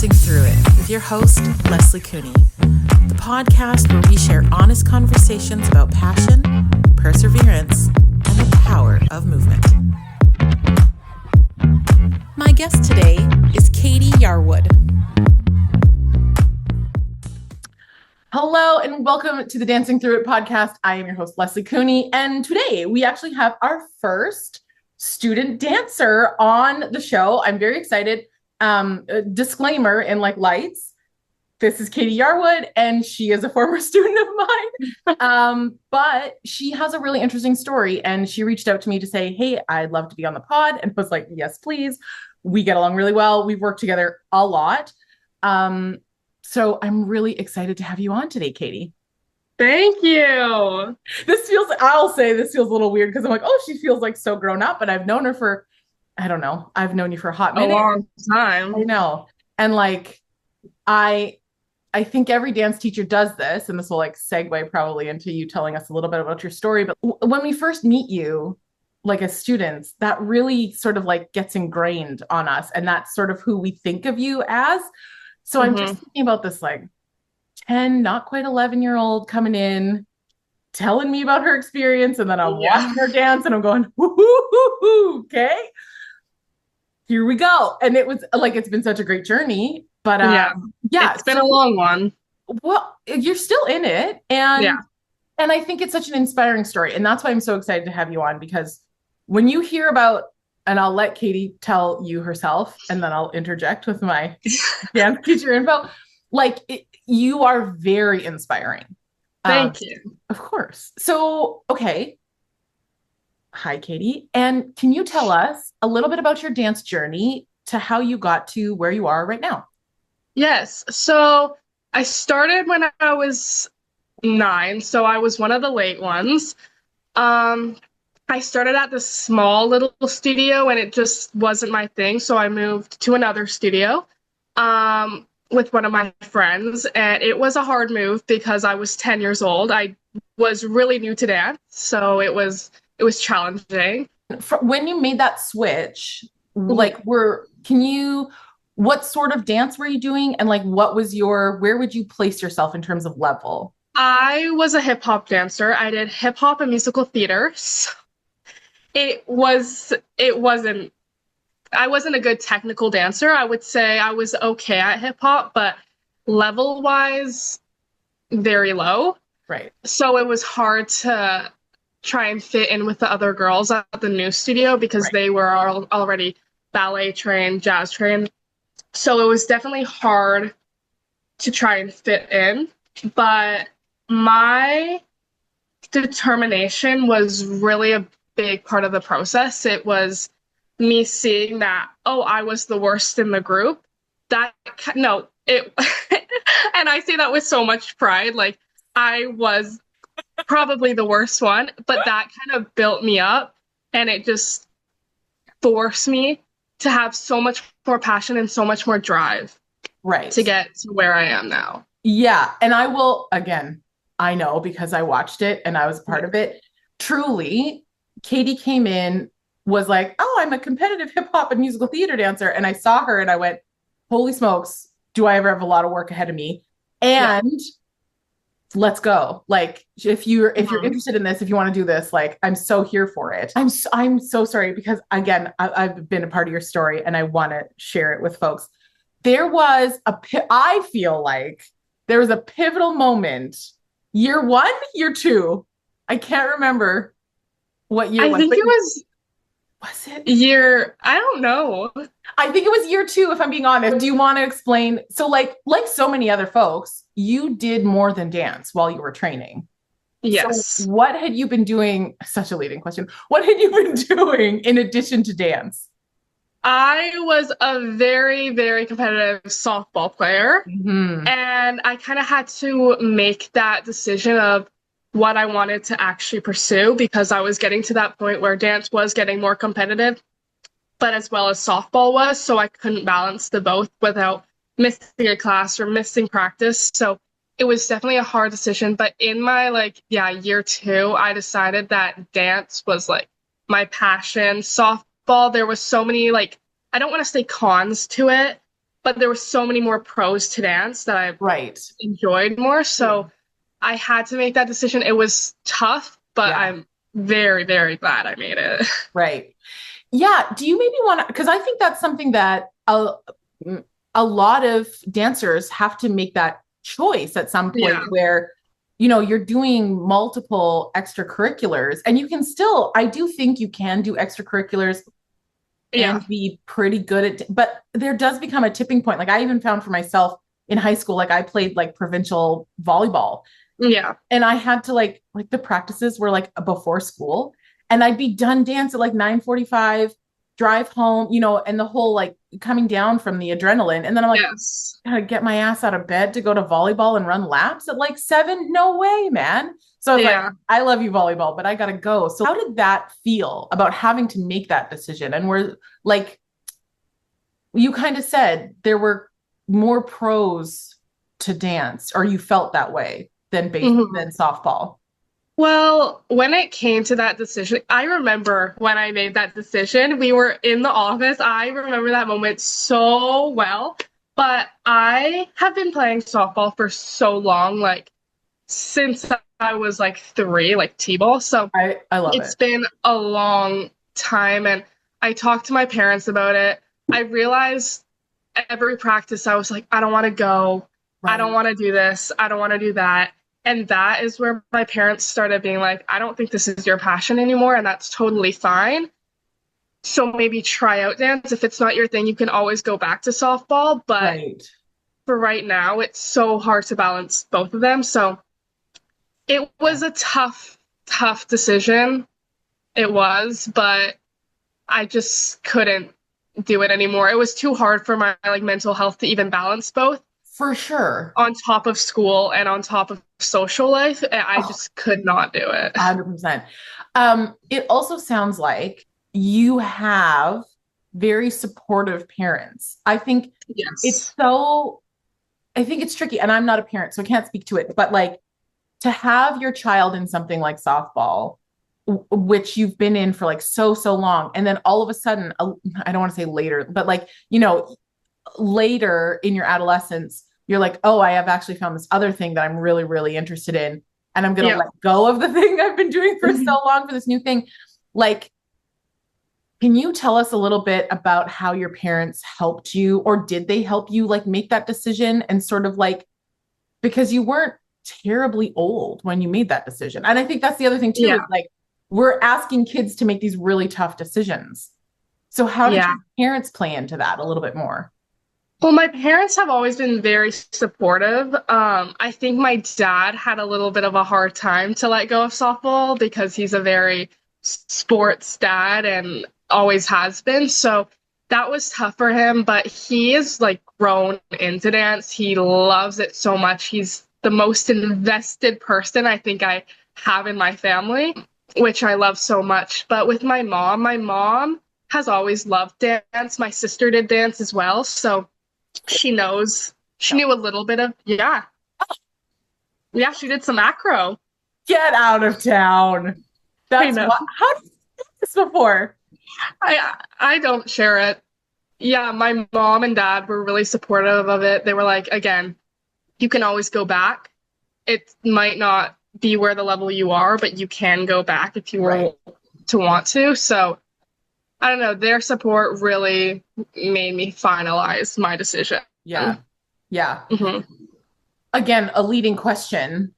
Dancing Through It with your host, Leslie Cooney, the podcast where we share honest conversations about passion, perseverance, and the power of movement. My guest today is Caytee Yarwood. Hello and welcome to the Dancing Through It podcast. I am your host, Leslie Cooney, and today we actually have our first student dancer on the show. I'm very excited. Disclaimer in lights. This is Caytee Yarwood, and she is a former student of mine. But she has a really interesting story, and she reached out to me to say, hey, I'd love to be on the pod, and was like, yes, please. We get along really well. We've worked together a lot. So I'm really excited to have you on today, Caytee. Thank you. I'll say this feels a little weird because I'm like, oh, she feels like so grown up, but I've known her for, I don't know. I've known you for a hot minute. A long time. I know. And I think every dance teacher does this, and this will segue probably into you telling us a little bit about your story. But when we first meet you, as students, that really sort of gets ingrained on us. And that's sort of who we think of you as. So I'm just thinking about this 10, not quite 11-year-old coming in, telling me about her experience. And then I'm watching her dance and I'm going, woo, okay, here we go. And it was it's been such a great journey, but it's been a long one. Well, you're still in it. And I think it's such an inspiring story. And that's why I'm so excited to have you on, because when you hear about, and I'll let Caytee tell you herself, and then I'll interject with my dance teacher info. You are very inspiring. Thank you. Of course. So, okay. Hi, Caytee. And can you tell us a little bit about your dance journey to how you got to where you are right now? Yes. So I started when I was 9. So I was one of the late ones. I started at this small little studio and it just wasn't my thing. So I moved to another studio. With one of my friends, and it was a hard move because I was 10 years old. I was really new to dance, so it was challenging. When you made that switch, what sort of dance were you doing, and where would you place yourself in terms of level? I was a hip hop dancer. I did hip hop and musical theater. So I wasn't a good technical dancer. I would say I was okay at hip hop, but level wise, very low. Right. So it was hard to try and fit in with the other girls at the new studio because they were already ballet trained, jazz trained. So it was definitely hard to try and fit in. But my determination was really a big part of the process. It was me seeing that, I was the worst in the group. And I say that with so much pride, I was probably the worst one, but that kind of built me up, and it just forced me to have so much more passion and so much more drive to get to where I am now. Yeah. And I will, again, I know because I watched it and I was a part of it. Truly, Caytee came in, was like, I'm a competitive hip hop and musical theater dancer. And I saw her and I went, holy smokes, do I ever have a lot of work ahead of me? And let's go. If you're interested in this, if you want to do this, I'm so here for it. I'm so sorry because again, I've been a part of your story and I want to share it with folks. There was I feel like there was a pivotal moment, year 1, year 2. I can't remember what year I think it was it year? I don't know. I think it was year 2, if I'm being honest. Do you want to explain? So like so many other folks, you did more than dance while you were training. Yes. So what had you been doing? Such a leading question. What had you been doing in addition to dance? I was a very, very competitive softball player. And I kind of had to make that decision of what I wanted to actually pursue, because I was getting to that point where dance was getting more competitive, but as well as softball was, so I couldn't balance the both without missing a class or missing practice. So it was definitely a hard decision. But in my year 2, I decided that dance was my passion. Softball, there was so many I don't want to say cons to it, but there were so many more pros to dance that I Right. enjoyed more. So I had to make that decision. It was tough, but Yeah. I'm very, very glad I made it. Right. Yeah. Do you maybe want to, because I think that's something that a lot of dancers have to make that choice at some point Yeah. where, you know, you're doing multiple extracurriculars and you can still, I do think you can do extracurriculars Yeah. and be pretty good at, but there does become a tipping point. Like I even found for myself in high school, like I played like provincial volleyball Yeah. and I had to like the practices were like before school and I'd be done dance at like 9:45, drive home, you know, and the whole like coming down from the adrenaline. And then I'm like, Yes. gotta get my ass out of bed to go to volleyball and run laps at like 7. No way, man. So I was like, Yeah. I love you, volleyball, but I gotta go. So how did that feel about having to make that decision? And we're like, you kind of said there were more pros to dance, or you felt that way Mhm. than softball. Well, when it came to that decision, I remember when I made that decision, we were in the office. I remember that moment so well. But I have been playing softball for so long, like since I was like 3, like T-ball. So I love it's it. been a long time. And I talked to my parents about it. I realized every practice, I was like, I don't want to go. I don't Right. want to do this. I don't want to do that. And that is where my parents started being like, I don't think this is your passion anymore. And that's totally fine. So maybe try out dance. If it's not your thing, you can always go back to softball. But Right. for right now, it's so hard to balance both of them. So it Yeah. was a tough, tough decision. It was, but I just couldn't do it anymore. It was too hard for my like mental health to even balance both For sure. on top of school and on top of social life. I Oh, just could not do it. 100%. It also sounds like you have very supportive parents. It's Yes. so, I think it's tricky, and I'm not a parent, so I can't speak to it, but like to have your child in something like softball, which you've been in for like so long, and then all of a sudden, I don't want to say later, but like, you know, later in your adolescence, you're like, oh, I have actually found this other thing that I'm really, really interested in. And I'm going to Yeah. let go of the thing I've been doing for so long for this new thing. Like, can you tell us a little bit about how your parents helped you, or did they help you like make that decision and sort of like, because you weren't terribly old when you made that decision. And I think that's the other thing too, is Yeah. like, we're asking kids to make these really tough decisions. So how did Yeah. your parents play into that a little bit more? Well, my parents have always been very supportive. I think my dad had a little bit of a hard time to let go of softball because he's a very sports dad and always has been. So that was tough for him, but he is like grown into dance. He loves it so much. He's the most invested person I think I have in my family, which I love so much. But with my mom has always loved dance. My sister did dance as well. So she knows. She No. knew a little bit of, yeah. Yeah, she did some acro. Get out of town. I That's know. what, how did you do this before? I don't share it. Yeah, my mom and dad were really supportive of it. They were like, again, you can always go back. It might not be where the level you are, but you can go back if you Right. were to want to. So I don't know. Their support really made me finalize my decision. Yeah. Yeah. Hmm. Again, a leading question,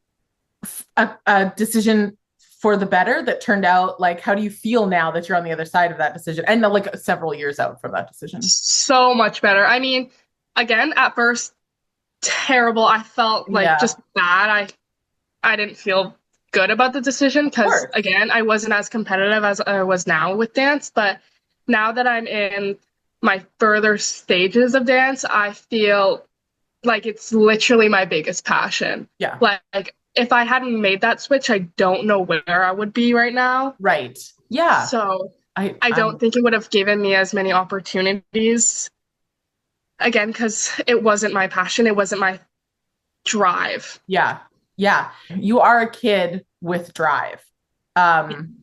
a decision for the better that turned out like, how do you feel now that you're on the other side of that decision? And like several years out from that decision. So much better. I mean, again, at first, terrible. I felt like Yeah. just bad. I didn't feel good about the decision Of because course. again, I wasn't as competitive as I was now with dance, but now that I'm in my further stages of dance, I feel like it's literally my biggest passion. Yeah. Like if I hadn't made that switch, I don't know where I would be right now. Right. Yeah. So I, I don't I'm, think it would have given me as many opportunities again because it wasn't my passion, it wasn't my drive. yeah. Yeah. You are a kid with drive. Um,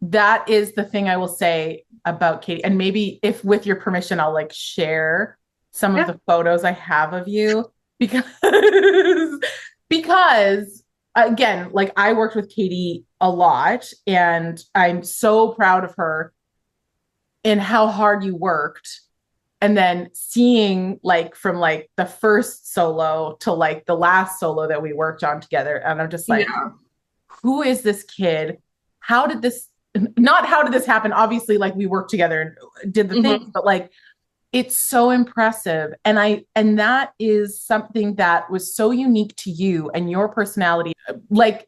that is the thing I will say about Caytee. And maybe if with your permission, I'll like share some of Yeah. the photos I have of you because because again, like I worked with Caytee a lot and I'm so proud of her and how hard you worked. And then seeing like from like the first solo to like the last solo that we worked on together. And I'm just like, Yeah. who is this kid? How did this, not how did this happen? Obviously, like we worked together and did the things, Hmm. but like it's so impressive. And that is something that was so unique to you and your personality. Like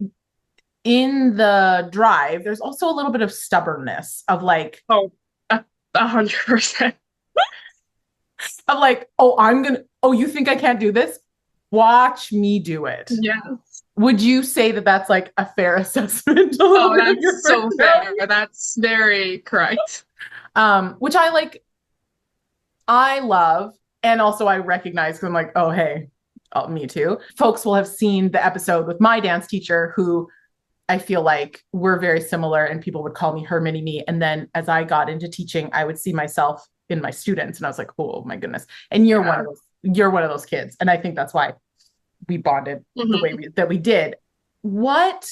in the drive, there's also a little bit of stubbornness of like, Oh, 100%. oh, oh, you think I can't do this? Watch me do it. Yeah. Would you say that that's like a fair assessment a little Oh, bit of your that's so fair. personality? That's very correct. Which I like, I love, and also I recognize because I'm like, oh, hey, oh, me too. Folks will have seen the episode with my dance teacher who I feel like we're very similar and people would call me her mini me. And then as I got into teaching, I would see myself in my students and I was like, oh my goodness. And Yeah. you're one of those kids. And I think that's why we bonded the way Hmm. that we did. What,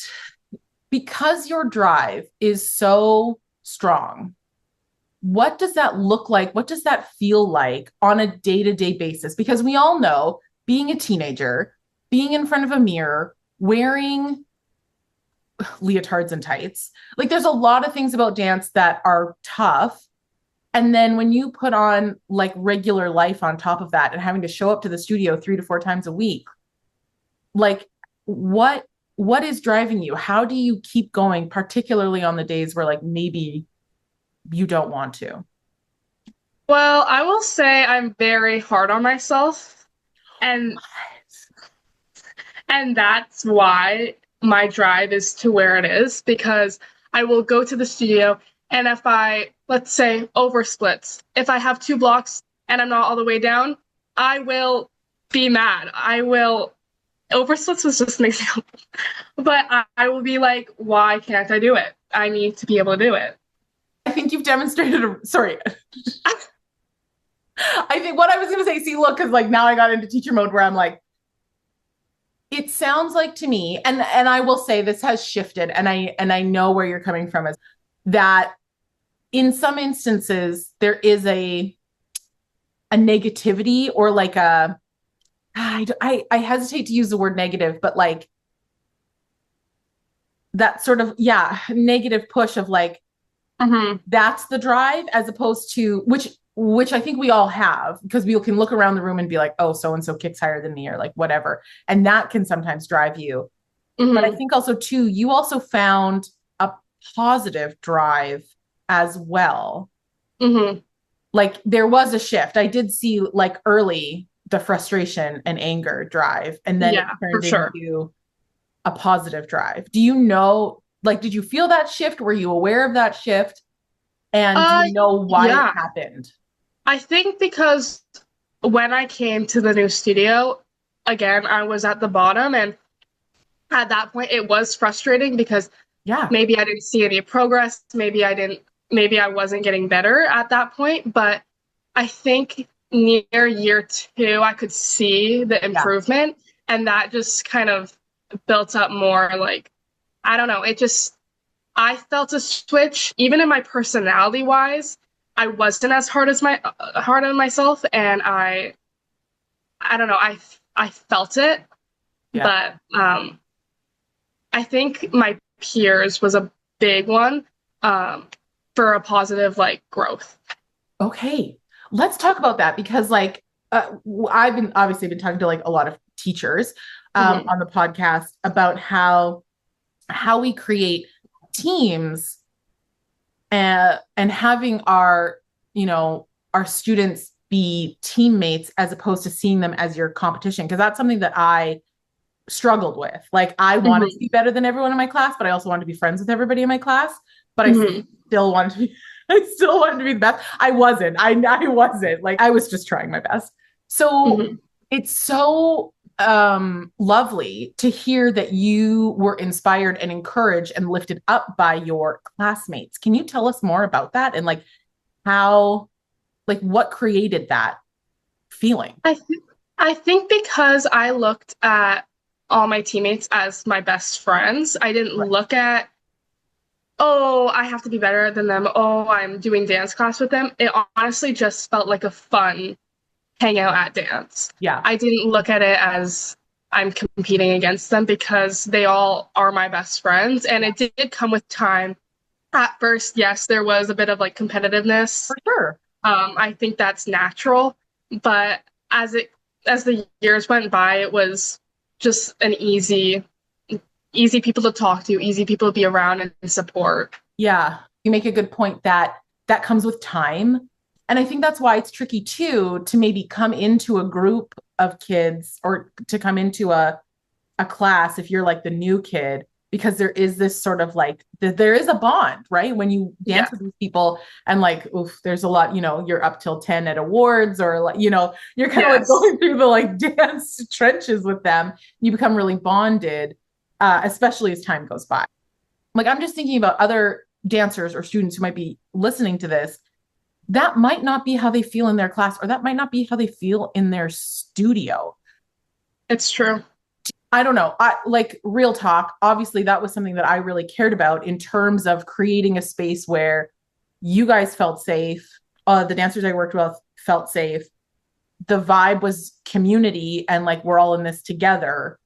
because your drive is so strong, what does that look like? What does that feel like on a day-to-day basis? Because we all know being a teenager, being in front of a mirror, wearing leotards and tights. Like there's a lot of things about dance that are tough. And then when you put on like regular life on top of that and having to show up to the studio 3 to 4 times a week, like what what is driving you? How do you keep going, particularly on the days where like maybe you don't want to? Well, I will say I'm very hard on myself, and that's why my drive is to where it is because I will go to the studio and if I, let's say, oversplits, if I have 2 blocks and I'm not all the way down, I will be mad. I will, oversplits was just an example, but I will be like, why can't I do it? I need to be able to do it. I think you've demonstrated sorry. I think what I was gonna say, see, look, because like now I got into teacher mode where I'm like, it sounds like to me, and I will say this has shifted, and I know where you're coming from is that in some instances there is a negativity or like I hesitate to use the word negative, but like that sort of yeah negative push of like Mm-hmm. that's the drive as opposed to which I think we all have because we can look around the room and be like, oh, so and so kicks higher than me or like whatever. And that can sometimes drive you. But I Mm-hmm. think also too, you also found a positive drive as well. Mm-hmm. Like there was a shift. I did see like early the frustration and anger drive, and then it Yeah, for turned sure. into a positive drive. Do you know, like, did you feel that shift? Were you aware of that shift? And do Uh, you know why it yeah. happened? I think because when I came to the new studio, again, I was at the bottom, and at that point, it was frustrating because Yeah. maybe I didn't see any progress, maybe I wasn't getting better at that point. But I think near year 2, I could see the Yeah. improvement, and that just kind of built up more. Like, I don't know, it just I felt a switch, even in my personality wise. I wasn't as hard on myself, and I don't know, I felt it, Yeah. but I think my peers was a big one um, for a positive like growth. Okay. Let's talk about that because like I've been obviously been talking to like a lot of teachers Hmm. on the podcast about how we create teams and having our you know our students be teammates as opposed to seeing them as your competition because that's something that I struggled with. Like I wanted to be Hmm. better than everyone in my class, but I also wanted to be friends with everybody in my class. But I Hmm. still wanted to be, I still wanted to be the best. I wasn't. I wasn't. Like I was just trying my best. So Hmm. it's so lovely to hear that you were inspired and encouraged and lifted up by your classmates. Can you tell us more about that and like how like what created that feeling? I think because I looked at all my teammates as my best friends, I didn't Right. look at, oh, I have to be better than them. Oh, I'm doing dance class with them. It honestly just felt like a fun hangout at dance. Yeah. I didn't look at it as I'm competing against them because they all are my best friends. And it did come with time. At first, yes, there was a bit of like competitiveness. For sure. I think that's natural, but as it as the years went by, it was just an easy people to talk to, easy people to be around and support. Yeah. You make a good point that that comes with time. And I think that's why it's tricky too to maybe come into a group of kids or to come into a class if you're like the new kid, because there is this sort of like there is a bond, right? When you Yeah. dance with these people and like, oof, there's a lot, you're up till 10 at awards or like, you're kind of like Yes. going through the like dance trenches with them. You become really bonded, especially as time goes by. Like I'm just thinking about other dancers or students who might be listening to this. That might not be how they feel in their class, or that might not be how they feel in their studio. It's true. I don't know. I like real talk. Obviously, that was something that I really cared about in terms of creating a space where you guys felt safe. The dancers I worked with felt safe. The vibe was community and like we're all in this together.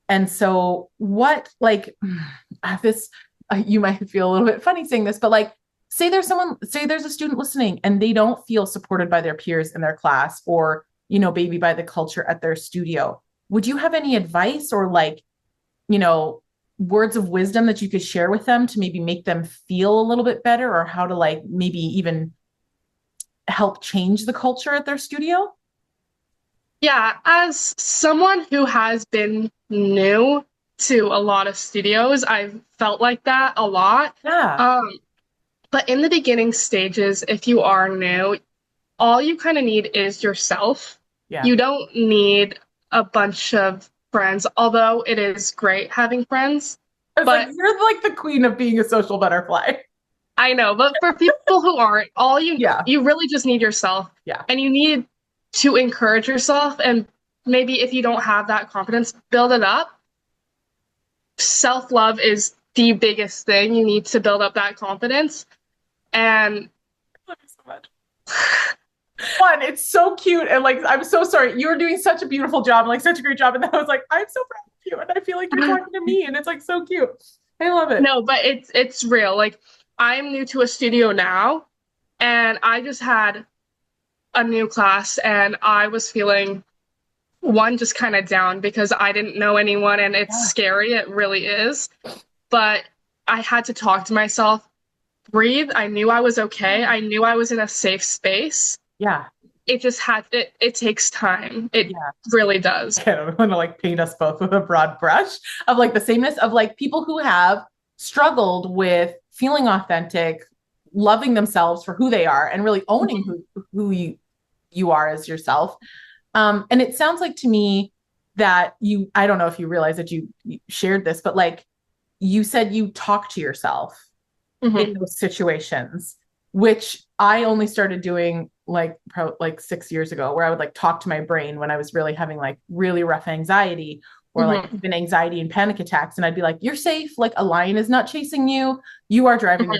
And so, what like this? You might feel a little bit funny saying this, but like, say there's a student listening and they don't feel supported by their peers in their class, or maybe by the culture at their studio. Would you have any advice or like, you know, words of wisdom that you could share with them to maybe make them feel a little bit better, or how to like maybe even help change the culture at their studio? Yeah, as someone who has been new to a lot of studios, I've felt like that a lot. Yeah. Um, but in the beginning stages, if you are new, all you kind of need is yourself. Yeah. You don't need a bunch of friends, although it is great having friends. It's like But you're like the queen of being a social butterfly. I know, but for people who aren't, all Yeah. you really just need yourself. Yeah. And you need to encourage yourself, and maybe if you don't have that confidence, build it up. Self-love is the biggest thing. You need to build up that confidence. And Love you so much. One, it's so cute. And like, I'm so sorry. You're doing such a beautiful job, like such a great job. And then I was like, I'm so proud of you. And I feel like you're talking to me. And it's like so cute. I love it. no, but it's real. Like I'm new to a studio now, and I just had a new class, and I was feeling one just kind of down because I didn't know anyone, and it's Yeah. scary. It really is. But I had to talk to myself, breathe. I knew I was okay. I knew I was in a safe space. Yeah. It just had it takes time. It Yeah. really does. I don't want to like paint us both with a broad brush of like the sameness of like people who have struggled with feeling authentic, loving themselves for who they are, and really owning who you are as yourself. And it sounds like to me that I don't know if you realize that you shared this, but like you said you talk to yourself in those situations, which I only started doing like like 6 years ago, where I would like talk to my brain when I was really having like really rough anxiety or like even anxiety and panic attacks. And I'd be like, you're safe. Like a lion is not chasing you. You are driving.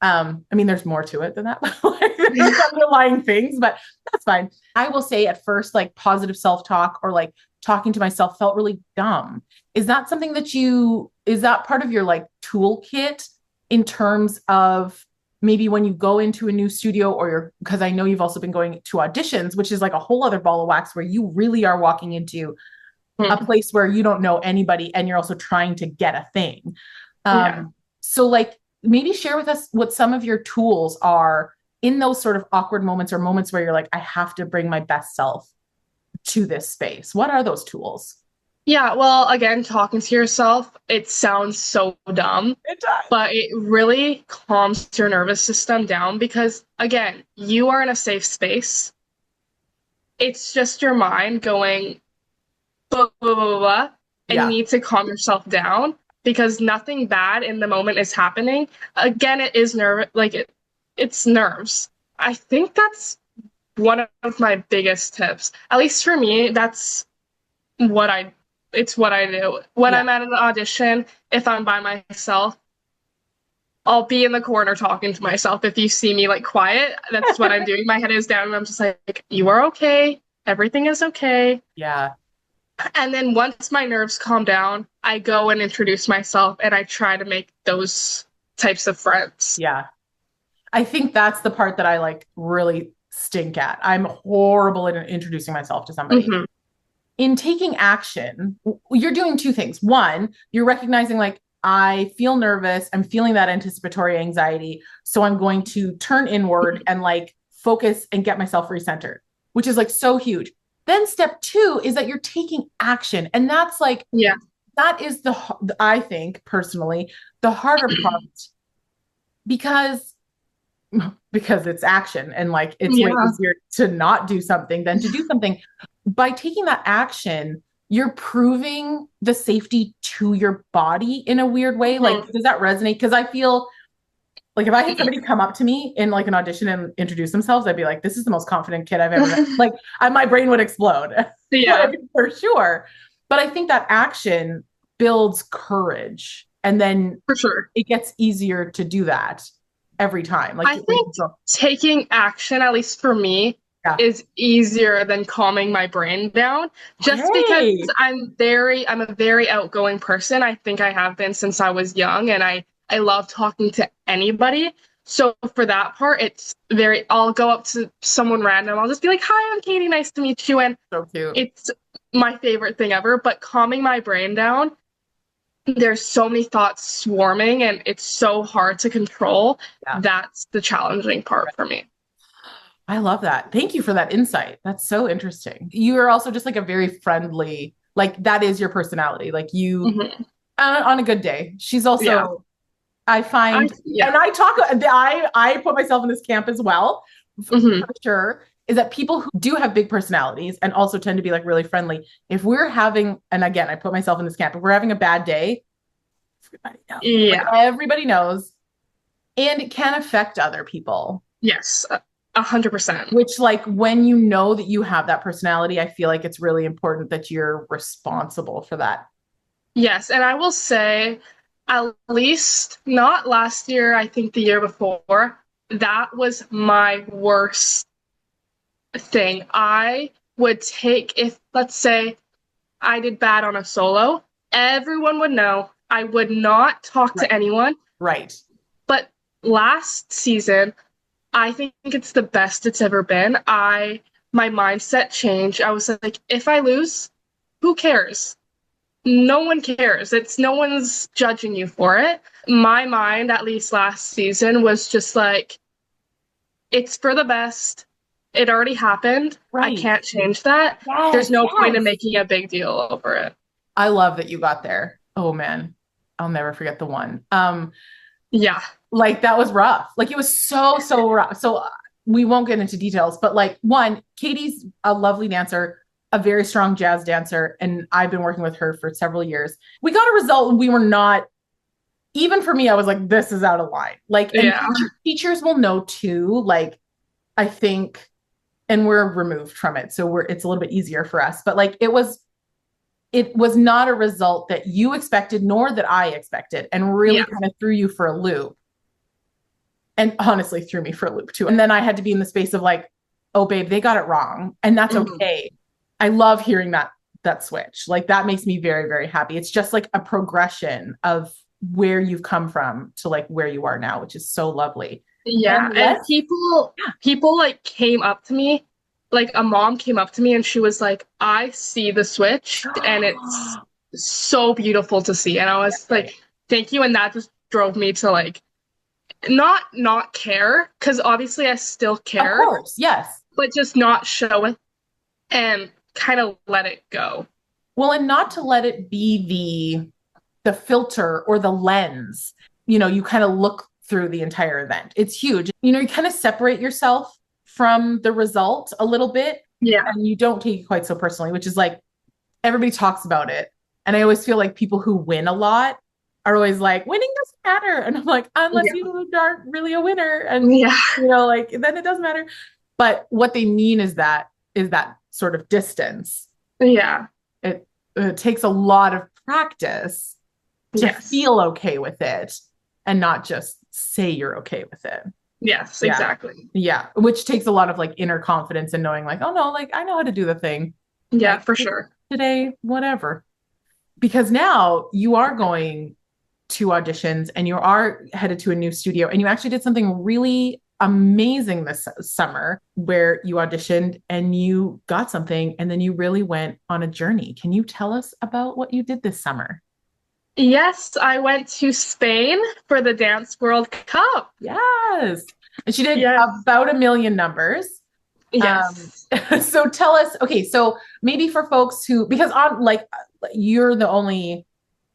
I mean, there's more to it than that. Like, there's underlying things, but that's fine. I will say at first, like positive self-talk or like talking to myself felt really dumb. Is that something that is that part of your like toolkit in terms of maybe when you go into a new studio, or because I know you've also been going to auditions, which is like a whole other ball of wax where you really are walking into a place where you don't know anybody and you're also trying to get a thing. Yeah. So like maybe share with us what some of your tools are in those sort of awkward moments or moments where you're like, I have to bring my best self to this space. What are those tools? Yeah, well, again, talking to yourself, it sounds so dumb, It does. but it really calms your nervous system down because, again, you are in a safe space. It's just your mind going blah, blah, blah, blah, and you need to calm yourself down because nothing bad in the moment is happening. Again, it is it's nerves. I think that's one of my biggest tips. At least for me, that's what I it's what I do. When Yeah. I'm at an audition, if I'm by myself, I'll be in the corner talking to myself. If you see me like quiet, that's what I'm doing. My head is down and I'm just like, you are okay. Everything is okay. Yeah. And then once my nerves calm down, I go and introduce myself and I try to make those types of friends. Yeah. I think that's the part that I like really stink at. I'm horrible at introducing myself to somebody. Mm-hmm. In taking action, you're doing two things. One, you're recognizing like, I feel nervous. I'm feeling that anticipatory anxiety. So I'm going to turn inward and like focus and get myself recentered, which is like so huge. Then step two is that you're taking action. And that's like, Yeah. that is I think personally, the harder part because it's action and like it's way easier to not do something than to do something. By taking that action, you're proving the safety to your body in a weird way. Like, does that resonate? Because I feel like if I had somebody come up to me in like an audition and introduce themselves, I'd be like, this is the most confident kid I've ever met. Like my brain would explode. Yeah. For sure. But I think that action builds courage. And then for sure, it gets easier to do that every time. Like I think taking action, at least for me, is easier than calming my brain down. Just because I'm a very outgoing person. I think I have been since I was young, and I love talking to anybody. So for that part, I'll go up to someone random. I'll just be like, hi, I'm Caytee. Nice to meet you. And so cute. It's my favorite thing ever. But calming my brain down, there's so many thoughts swarming and it's so hard to control. That's the challenging part for me. I love that. Thank you for that insight. That's so interesting. You are also just like a very friendly, like that is your personality. Like you on a good day. She's also I find and I put myself in this camp as well for sure, is that people who do have big personalities and also tend to be like really friendly, if we're having, and again, I put myself in this camp, if we're having a bad day, everybody knows. Yeah. Like, everybody knows. And it can affect other people. Yes, 100%. Which like when you know that you have that personality, I feel like it's really important that you're responsible for that. Yes, and I will say, at least not last year, I think the year before, that was my worst thing. I would take, if let's say I did bad on a solo, everyone would know. I would not talk to anyone. Right. But last season, I think it's the best it's ever been. My mindset changed. I was like, if I lose, who cares? No one cares. No one's judging you for it. My mind, at least last season, was just like, it's for the best. It already happened. Right. I can't change that. There's no point in making a big deal over it. I love that you got there. Oh man, I'll never forget the one. Yeah. Like that was rough. Like it was so rough. So we won't get into details, but like one, Caytee's a lovely dancer, a very strong jazz dancer, and I've been working with her for several years. We got a result and we were not, even for me, I was like, this is out of line. Like, and teachers will know too, like, I think, and we're removed from it. So it's a little bit easier for us, but like, it was not a result that you expected, nor that I expected, and really kind of threw you for a loop. And honestly, threw me for a loop too. And then I had to be in the space of like, oh babe, they got it wrong. And that's okay. I love hearing that switch. Like that makes me very, very happy. It's just like a progression of where you've come from to like where you are now, which is so lovely. Yeah. And people like came up to me, like a mom came up to me and she was like, I see the switch and it's so beautiful to see. And I was like, thank you. And that just drove me to like, not care, because obviously I still care. Of course, yes. But just not show it and kind of let it go. Well, and not to let it be the filter or the lens. You know, you kind of look through the entire event. It's huge. You know, you kind of separate yourself from the result a little bit. Yeah. And you don't take it quite so personally, which is like everybody talks about it. And I always feel like people who win a lot are always like, winning doesn't matter. And I'm like, unless you aren't really a winner. And, you know, like, then it doesn't matter. But what they mean is that sort of distance. Yeah. It takes a lot of practice to Yes. feel okay with it and not just say you're okay with it. Yes, Yeah. exactly. Yeah. Which takes a lot of like inner confidence and knowing like, oh no, like I know how to do the thing. Yeah, Like for sure. today, whatever. Because now you are going to auditions and you are headed to a new studio and you actually did something really amazing this summer where you auditioned and you got something and then you really went on a journey. Can you tell us about what you did this summer? Yes, I went to Spain for the Dance World Cup. Yes. And she did Yes. about a million numbers. Yes. So tell us, okay, so maybe for folks who, because on like you're the only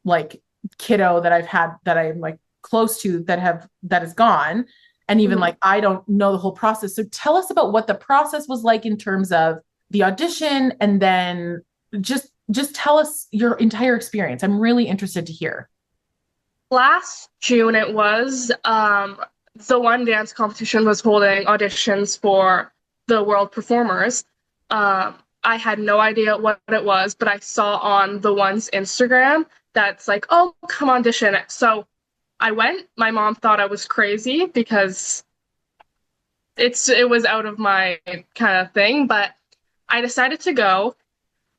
like kiddo that I've had that I'm like close to that has gone. And even like I don't know the whole process. So tell us about what the process was like in terms of the audition and then just tell us your entire experience. I'm really interested to hear. Last June it was the one dance competition was holding auditions for the world performers. I had no idea what it was, but I saw on the one's Instagram that's like, oh, come audition. So I went. My mom thought I was crazy because it was out of my kind of thing, but I decided to go.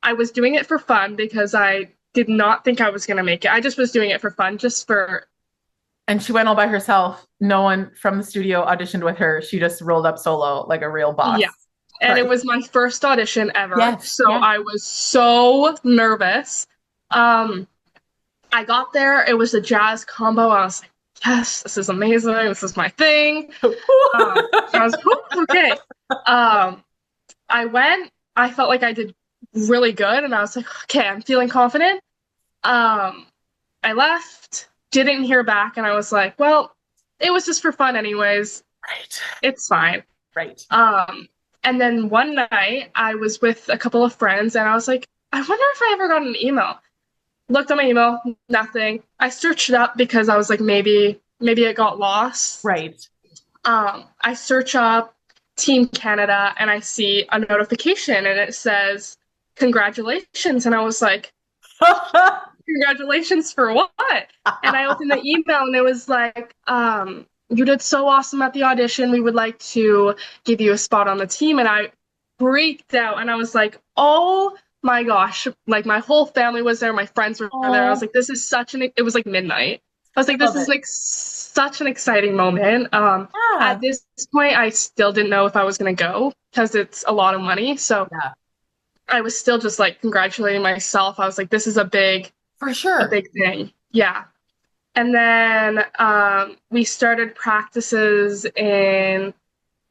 I was doing it for fun because I did not think I was going to make it. I just was doing it for fun, just for. And she went all by herself. No one from the studio auditioned with her. She just rolled up solo like a real boss. Yeah. And Right. it was my first audition ever. Yes, So yeah. I was so nervous. I got there. It was a jazz combo. I was like, yes, this is amazing. This is my thing. I was, okay. I went. I felt like I did really good. And I was like, okay, I'm feeling confident. I left, didn't hear back. And I was like, well, it was just for fun anyways. Right. It's fine. Right. And then one night I was with a couple of friends and I was like, I wonder if I ever got an email. Looked at my email, nothing. I searched it up because I was like, maybe it got lost. Right. I search up Team Canada and I see a notification and it says, congratulations. And I was like, congratulations for what? And I opened the email and it was like, you did so awesome at the audition. We would like to give you a spot on the team. And I freaked out and I was like, oh my gosh. Like my whole family was there. My friends were there. I was like, this is it was like midnight. I was like, this is like such an exciting moment. At this point, I still didn't know if I was going to go because it's a lot of money. So I was still just like congratulating myself. I was like, this is a big thing. Yeah. And then we started practices in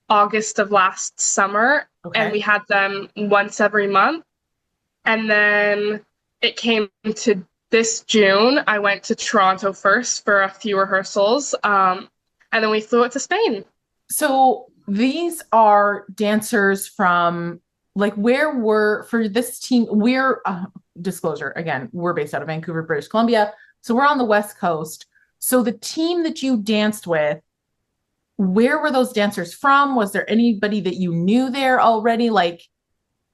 August of last summer, and we had them once every month. And then it came to this June. I went to Toronto first for a few rehearsals, and then we flew it to Spain. So these are dancers from like for this team, we're disclosure again, we're based out of Vancouver, British Columbia. So we're on the West Coast. So the team that you danced with, where were those dancers from? Was there anybody that you knew there already? Like,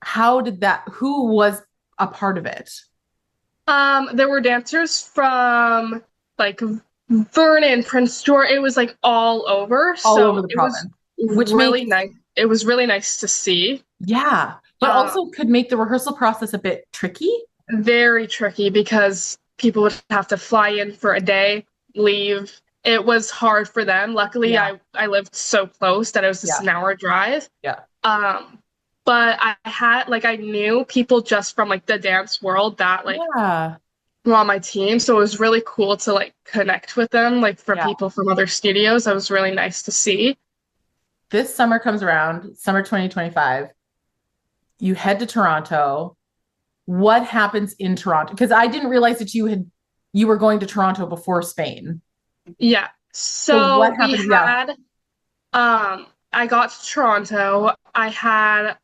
who was a part of it? There were dancers from like Vernon, Prince George. It was like all over. All over the province. Which really nice. It was really nice to see. Yeah. But also could make the rehearsal process a bit tricky. Very tricky because people would have to fly in for a day, leave. It was hard for them. Luckily, I lived so close that it was just an hour drive. Yeah. But I knew people just from like the dance world that like were on my team. So it was really cool to like connect with them, like for people from other studios. That was really nice to see. This summer comes around, summer 2025. You head to Toronto. What happens in Toronto? Because I didn't realize that you were going to Toronto before Spain. Yeah. So what happened? I got to Toronto. I had a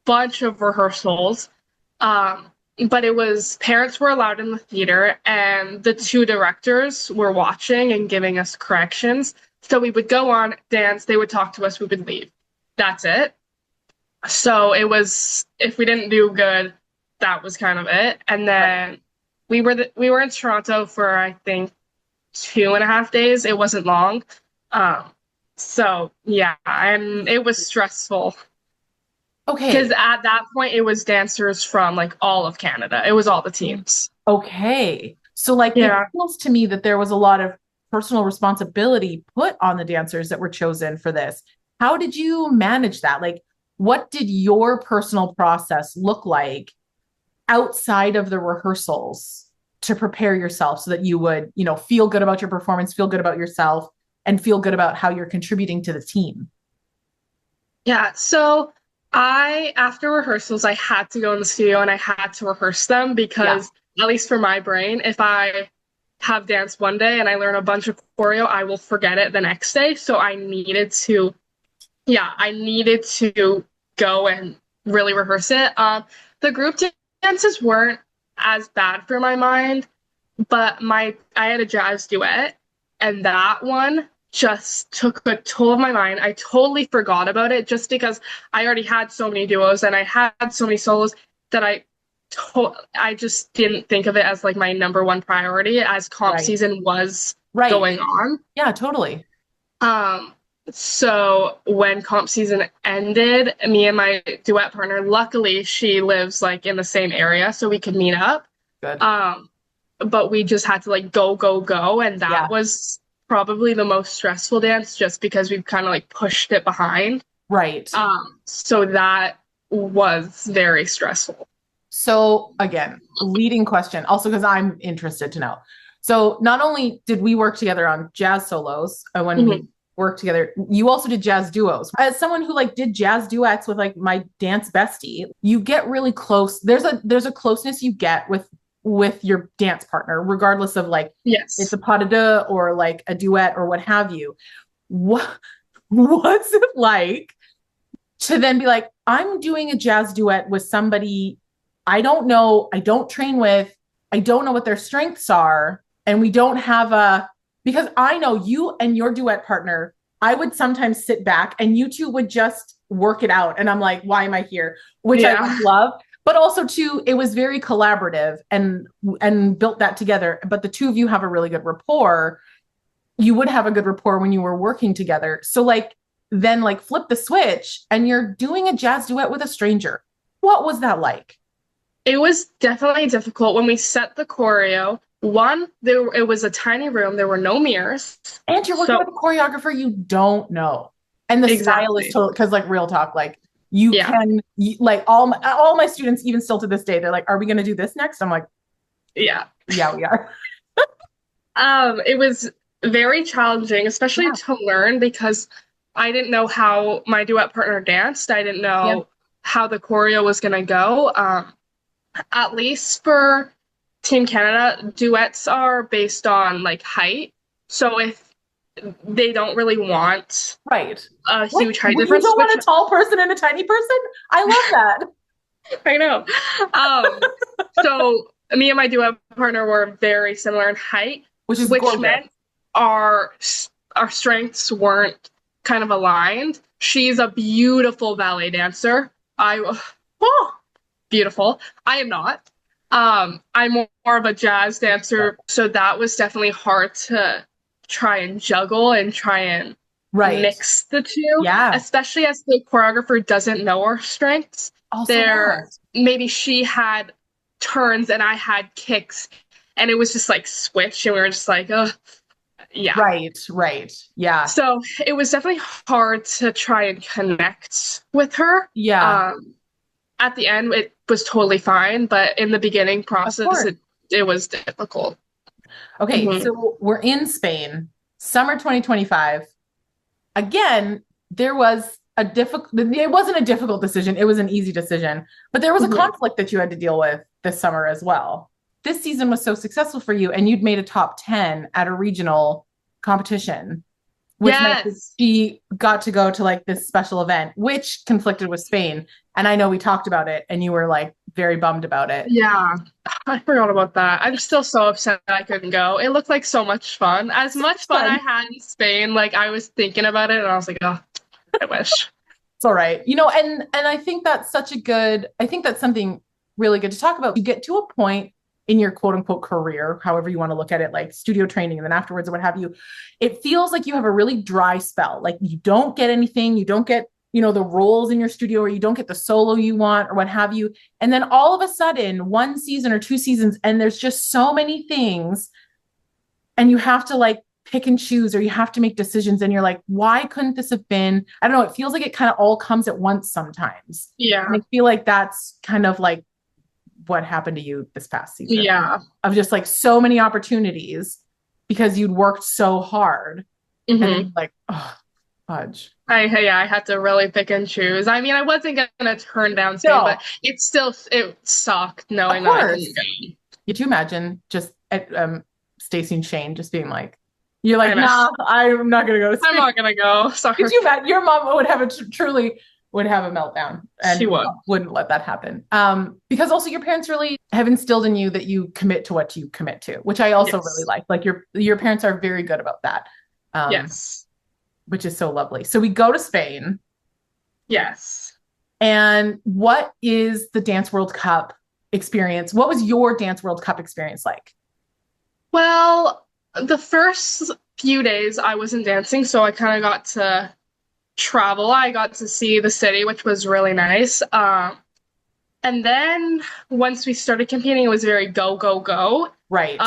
bunch of rehearsals. But it was parents were allowed in the theater and the two directors were watching and giving us corrections. So we would go on, dance, they would talk to us, we would leave. that's it. So it was, if we didn't do good, that was kind of it. And Right. then we were in Toronto for I think 2.5 days. It wasn't long. Um, so yeah, and it was stressful because Okay. at that point it was dancers from like all of Canada. It was all the teams. Okay. So, like, it Yeah. feels to me that there was a lot of personal responsibility put on the dancers that were chosen for this. How did you manage that? Like, what did your personal process look like outside of the rehearsals to prepare yourself so that you would, feel good about your performance, feel good about yourself, and feel good about how you're contributing to the team? Yeah. So after rehearsals, I had to go in the studio and I had to rehearse them Yeah. because, at least for my brain, if I have dance one day and I learn a bunch of choreo, I will forget it the next day. So I needed to go and really rehearse it. The group dances weren't as bad for my mind, but I had a jazz duet, and that one just took a toll of my mind. I totally forgot about it just because I already had so many duos and I had so many solos that I just didn't think of it as like my number one priority as comp Right. season was Right. going on. Yeah, totally. Um, so when comp season ended, me and my duet partner, luckily she lives like in the same area, so we could meet up. Good. Um, but we just had to like go, go, go, and that Yeah. was probably the most stressful dance just because we've kind of like pushed it behind. Right. So that was very stressful. So again, leading question, also because I'm interested to know. So not only did we work together on jazz solos when we Mhm. worked together, you also did jazz duos. As someone who like did jazz duets with like my dance bestie, you get really close. There's a closeness you get with your dance partner, regardless of like it's Yes. a pas de deux or like a duet or what have you. What what's it like to then be like, I'm doing a jazz duet with somebody I don't know, I don't train with, I don't know what their strengths are, and we don't have because I know you and your duet partner, I would sometimes sit back and you two would just work it out. And I'm like, why am I here? Which I Yeah. love. But also too, it was very collaborative and built that together. But the two of you have a really good rapport. You would have a good rapport when you were working together. So like then like flip the switch and you're doing a jazz duet with a stranger. What was that like? It was definitely difficult when we set the choreo. One, it was a tiny room. There were no mirrors. And you're working So with a choreographer you don't know. And the style is exactly. totally because like real talk, like you Yeah. can like all my students, even still to this day, they're like, are we gonna do this next? I'm like, Yeah. yeah, we are. It was very challenging, especially Yeah. to learn because I didn't know how my duet partner danced. I didn't Yeah. know how the choreo was gonna go. At least for Team Canada, duets are based on like height. So if they don't really want Right. a What? huge height You don't difference, which want a tall person and a tiny person? I love that. I know. So me and my duet partner were very similar in height, Which is which gorgeous. meant our our strengths weren't kind of aligned. She's a beautiful ballet dancer. Oh, beautiful. I am not. I'm more of a jazz dancer, so that was definitely hard to try and juggle and try and Right. mix the two, Yeah. especially as the choreographer doesn't know our strengths. Also There, that. maybe she had turns and I had kicks, and it was just like switch, and we were just like, oh, yeah. Right. Right. Yeah. So it was definitely hard to try and connect with her. Yeah. Um, at the end, it was totally fine, but in the beginning Of process, course. it was difficult. Okay. Mhm. So we're in Spain, summer 2025. Again, there was it wasn't a difficult decision, it was an easy decision, but there was a Mhm. conflict that you had to deal with this summer as well. This season was so successful for you and you'd made a top 10 at a regional competition, which meant that Yes. she got to go to like this special event, which conflicted with Spain. And I know we talked about it and you were like very bummed about it. Yeah, I forgot about that. I'm still so upset that I couldn't go. It looked like so much fun. As So much much fun I fun. had in Spain, like I was thinking about it and I was like, oh, I wish. It's all right. And I think that's such a good, I think that's something really good to talk about. You get to a point in your quote unquote career, however you want to look at it, like studio training and then afterwards or what have you, it feels like you have a really dry spell. Like you don't get anything, you don't get, the roles in your studio, or you don't get the solo you want or what have you. And then all of a sudden, one season or two seasons, and there's just so many things, and you have to like pick and choose, or you have to make decisions, and you're like, why couldn't this have been, I don't know, it feels like it kind of all comes at once sometimes. Yeah. And I feel like that's kind of like what happened to you this past season. Yeah. Of just like so many opportunities because you'd worked so hard. And then like, oh, fudge. I had to really pick and choose. I mean, I wasn't gonna turn down Spain, but it sucked knowing that I couldn't go. Could you imagine just Stacey and Shane just being like, you're like, nah, I'm not gonna go to Spain. I'm not gonna go. Sorry. Could you imagine? Your mom would have truly would have a meltdown, and she wouldn't let that happen. Because also your parents really have instilled in you that you commit to what you commit to, which I also really like. Like your parents are very good about that. Yes. Which is so lovely. So we go to Spain. Yes. And what is the Dance World Cup experience? What was your Dance World Cup experience like? Well, the first few days I wasn't dancing, so I kind of got to travel. I got to see the city, which was really nice. And then once we started competing, it was very go, go, go. Right.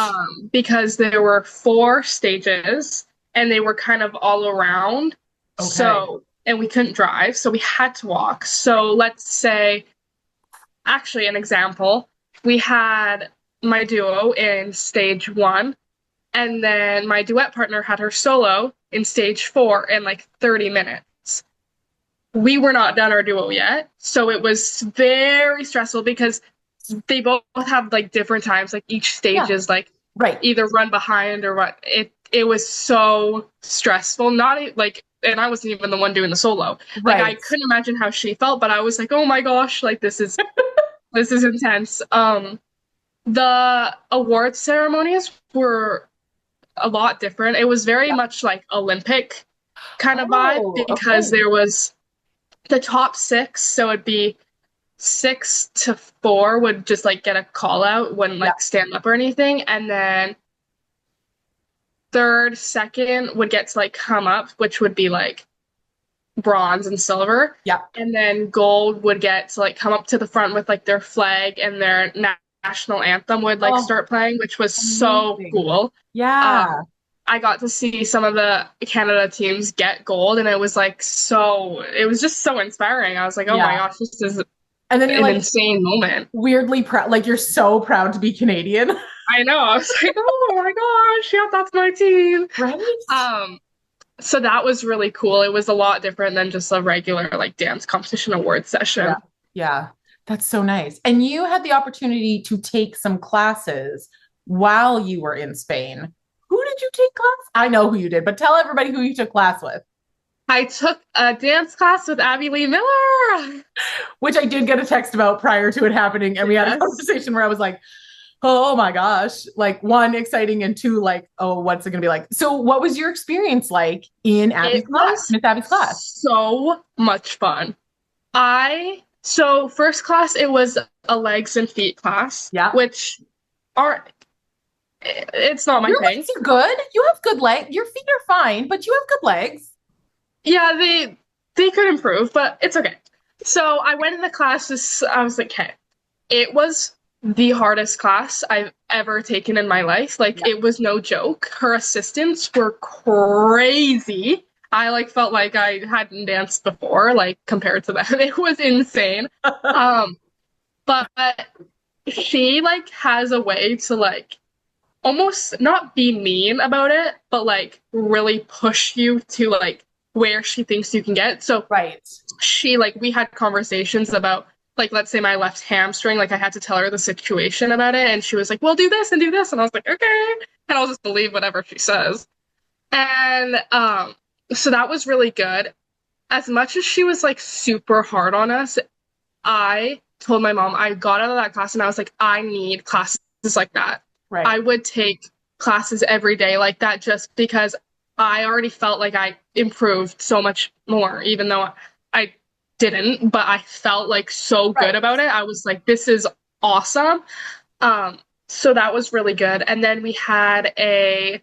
Because there were 4 stages and they were kind of all around. Okay. So, and we couldn't drive, so we had to walk. So let's say, actually an example, we had my duo in stage 1, and then my duet partner had her solo in stage 4 in like 30 minutes. We were not done our duo yet, so it was very stressful because they both have like different times. Like each stage is like either run behind or what. It was so stressful. Not like, and I wasn't even the one doing the solo. Like I couldn't imagine how she felt, but I was like, oh my gosh, like this is this is intense. The award ceremonies were a lot different. It was very much like Olympic kind of vibe because there was the top 6, so it'd be 6 to 4 would just like get a call out, wouldn't like stand up or anything, and then 3rd, 2nd would get to like come up, which would be like bronze and silver. Yeah. And then gold would get to like come up to the front with like their flag, and their national anthem would like start playing, which was so cool. Yeah. I got to see some of the Canada teams get gold, and it was like it was just so inspiring. I was like, oh my gosh, this is and then you're an insane moment. Weirdly proud, like you're so proud to be Canadian. I know. I was like, oh my gosh, yeah, that's my team. Right. So that was really cool. It was a lot different than just a regular like dance competition award session. Yeah. That's so nice. And you had the opportunity to take some classes while you were in Spain. Who did you take class? I know who you did, but tell everybody who you took class with. I took a dance class with Abby Lee Miller, which I did get a text about prior to it happening. And we had a conversation where I was like, oh my gosh, like 1, exciting, and 2, like, oh, what's it going to be like? So what was your experience like in Abby's class, Miss Abby's class? So much fun. So first class, it was a legs and feet class, which it's not my thing. Your legs are good. You have good legs. Your feet are fine, but you have good legs. Yeah, they could improve, but it's okay. So I went in the class. I was like, okay, it was the hardest class I've ever taken in my life. Like it was no joke. Her assistants were crazy. I like felt like I hadn't danced before, like compared to them. It was insane. But she like has a way to like almost not be mean about it, but like really push you to like where she thinks you can get. So she like, we had conversations about like, let's say my left hamstring, like I had to tell her the situation about it, and she was like, well, do this and do this, and I was like, okay, and I'll just believe whatever she says. And so that was really good. As much as she was like super hard on us, I told my mom, I got out of that class and I was like, I need classes like that. I would take classes every day like that, just because I already felt like I improved so much more, even though I didn't, but I felt like so good Right. about it. I was like, this is awesome. Um, so that was really good. And then we had a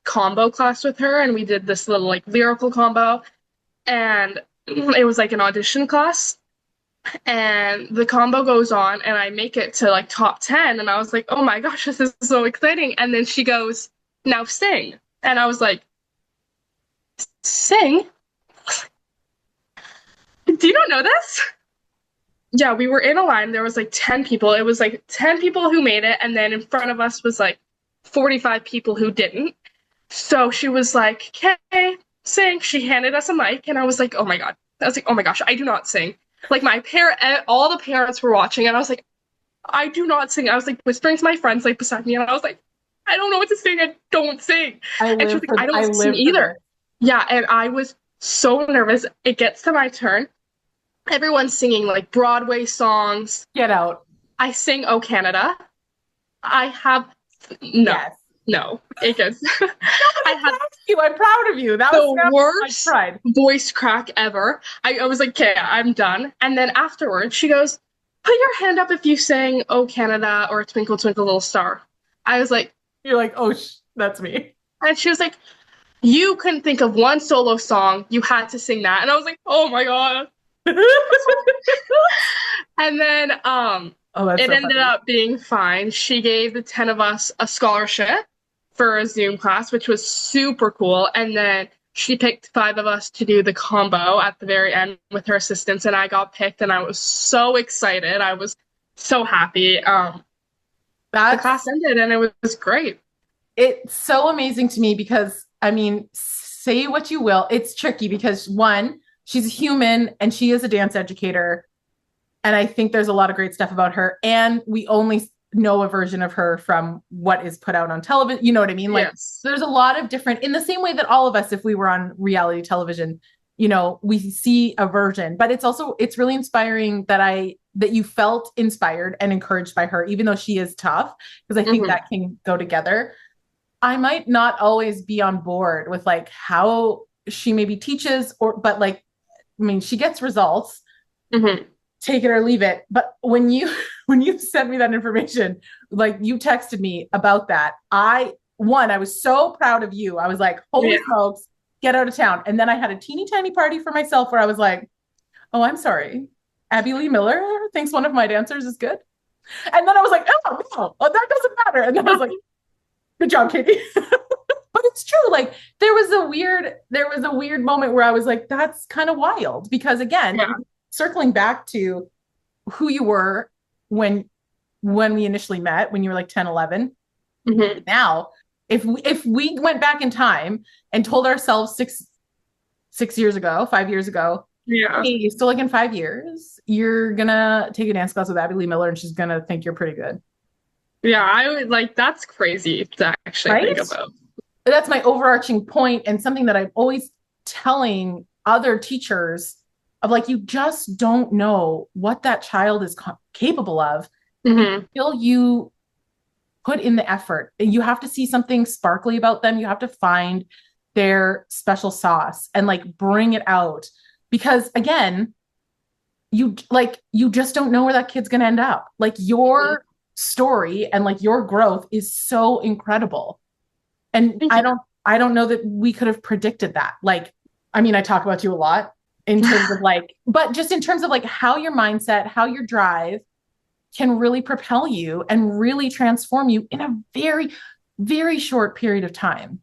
combo class with her, and we did this little like lyrical combo, and it was like an audition class. And the combo goes on, and I make it to like top 10, and I was like, oh my gosh, this is so exciting. And then she goes, now sing. And I was like, sing? Do you not know this? Yeah, we were in a line. There was like 10 people. It was like 10 people who made it, and then in front of us was like 45 people who didn't. So she was like, okay, sing. She handed us a mic, and I was like, oh my God. I was like, oh my gosh, I do not sing. Like my parent, all the parents were watching, and I was like, I do not sing. I was like whispering to my friends like beside me, and I was like, I don't know what to sing. I don't sing. And she was like, I I don't sing live for either. this. Yeah, and I was so nervous. It gets to my turn. Everyone's singing like Broadway songs. Get out. I sing "Oh Canada." I have no, Yes. no. It gets. I I'm had proud of you. I'm proud of you. That was the my worst pride. voice crack ever. I was like, okay, I'm done. And then afterwards, she goes, put your hand up if you sang "Oh Canada" or "Twinkle Twinkle Little Star." I was like, You're like, oh, that's me. and she was like, you couldn't think of one solo song. You had to sing that. And I was like, oh my God. And then Oh, that's it so ended funny. up being fine. She gave the 10 of us a scholarship for a Zoom class, which was super cool. And then she picked 5 of us to do the combo at the very end with her assistants, and I got picked, and I was so excited. I was so happy. The That's class ended, and it was great. it's so amazing to me because I mean, say what you will, it's tricky because one, she's a human and she is a dance educator. And I think there's a lot of great stuff about her. And we only know a version of her from what is put out on television. You know what I mean? Like Yes. there's a lot of different, in the same way that all of us, if we were on reality television, you know, we see a version, but it's really inspiring that you felt inspired and encouraged by her, even though she is tough, because I think Hmm. that can go together. I might not always be on board with like how she maybe teaches but like, I mean, she gets results, Hmm. take it or leave it. But when you when you sent me that information, like you texted me about that, I was so proud of you. I was like, holy Yeah. smokes, get out of town. And then I had a teeny tiny party for myself where I was like, oh, I'm sorry. Abby Lee Miller thinks one of my dancers is good. And then I was like, oh no, that doesn't matter. And then I was like, good job, Caytee. But it's true. Like there was a weird moment where I was like, that's kind of wild. Because again, Yeah. circling back to who you were when we initially met, when you were like 10, 11. Hmm. Now, if we went back in time and told ourselves 6 years ago, 5 years ago, Yeah. hey, so like in 5 years, you're gonna take a dance class with Abby Lee Miller and she's gonna think you're pretty good. Yeah, I would like that's crazy to actually think Right? about. That's my overarching point and something that I'm always telling other teachers of like, you just don't know what that child is capable of Hmm. until you put in the effort. You have to see something sparkly about them. You have to find their special sauce and like bring it out. Because again, you just don't know where that kid's going to end up. Like your story and like your growth is so incredible. And Thank you. I don't know that we could have predicted that. Like, I mean, I talk about you a lot in terms of like, but just in terms of like how your mindset, how your drive can really propel you and really transform you in a very, very short period of time.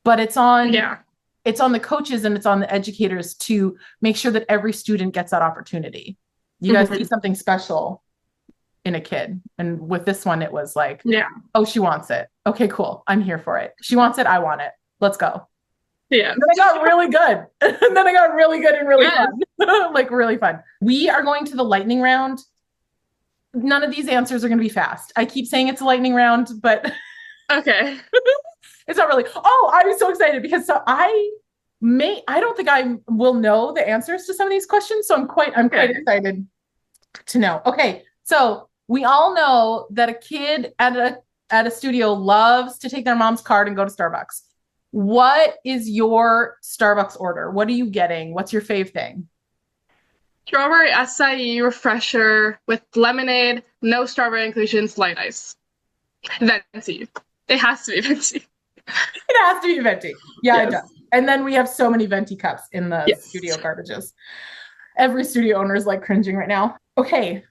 But Yeah. it's on the coaches and it's on the educators to make sure that every student gets that opportunity. You guys see Hmm. something special in a kid. And with this one, it was like, Yeah. oh, she wants it. Okay, cool. I'm here for it. She wants it. I want it. Let's go. Yeah. And then I got really good. And then I got really good and really Yes. fun. Like really fun. We are going to the lightning round. None of these answers are going to be fast. I keep saying it's a lightning round, but Okay. it's not really. Oh, I'm so excited because I don't think I will know the answers to some of these questions. So I'm quite Okay. excited to know. Okay. So we all know that a kid at a studio loves to take their mom's card and go to Starbucks. What is your Starbucks order? What are you getting? What's your fave thing? Strawberry acai refresher with lemonade, no strawberry inclusions, light ice. Venti. It has to be venti. It has to be venti. Yeah, it Yes. does. And then we have so many venti cups in the Yes. studio garbages. Every studio owner is like cringing right now. Okay.